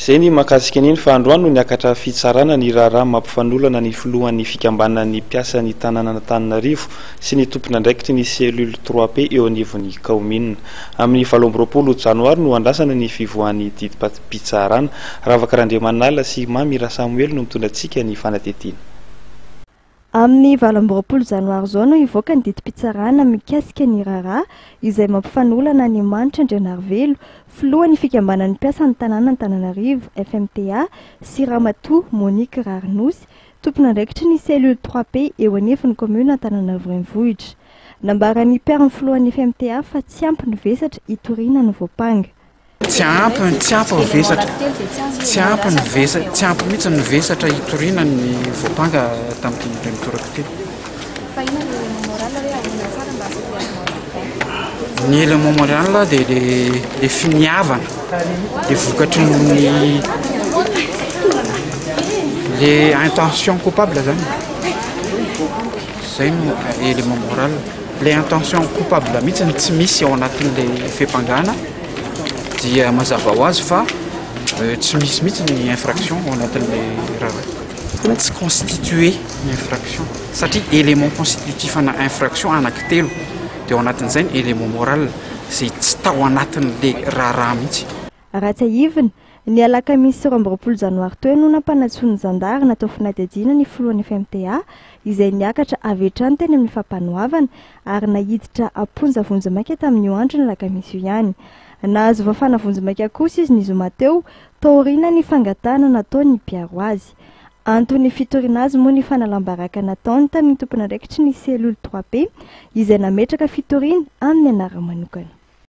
Zay ny mahakasika an'iny fa androany no niakatra fitsarana ny raharaha mampifanolana ny filohan'ny fikambanan'ny mpiasa ny tanàna Antananarivo sy ny tompon'andraikitry ny cellule 3P eo anivon'ny kaomina. Amin'ny 20 janoary no andrasana ny fivoahan'ny didim-pitsarana. Ravakarandriamanala sy Mamira Samuel no mitondra antsika ny fanatetiana. Amin'ny 20 janoary zao no ivoaka ny didim-pitsarana mikasika ny raharaha izay mampifanolana ny manitra Andrianarivelo, filohan'ny fikambanan'ny mpiasa ny tanàna Antananarivo FMTA sy Ramatoa Monique Rarnosy, tompon'andraikitry ny cellule 3P eo anivon'ny commune Antananarivo renivohitra. Nambaran'ny père filohan'ny FMTA fa tsy ampy ny vesatra hitoriana ny voapanga. Tsy ampy mihitsy ny vesatra hitoriana ny voapanga tamin'ny toraka telo. Ny élément moral dia le finiavana, le vokatry ny les intentions coupables zany. Zay no élément moral, les intentions coupables mihitsy tsy misy ao anatin'le fiapangana dia mazava ho azy fa tsy misy mihitsy ny infraction ao anatin'le raha tsy constitué ny infraction satria élément constitutif ana infraction anankitelo dia ao anatin'izay ny élément moral zay tsy tao anatin'le raharaha mihitsy. Raha tsy aivina ny alakamisy 20 janoary teo no nampanatsony zandary natao fanadihadiana ny filohan'ny FMTA izay niakatra avy hatrany teny amin'ny fampanoavana ary nahiditra amponjavonjy maika tamin'io andro ny alakamisy io ihany. Nahazo vafana vonjy maika kosa izy ny zoma teo taoriana ny fangatana nataony mpiaro azy. Antony fitoriana azy moa ny fanalambaraka nataony tamin'ny tompon'andraikitry ny cellule 3P izay nametraka fitoriana amin'ny anara manokana.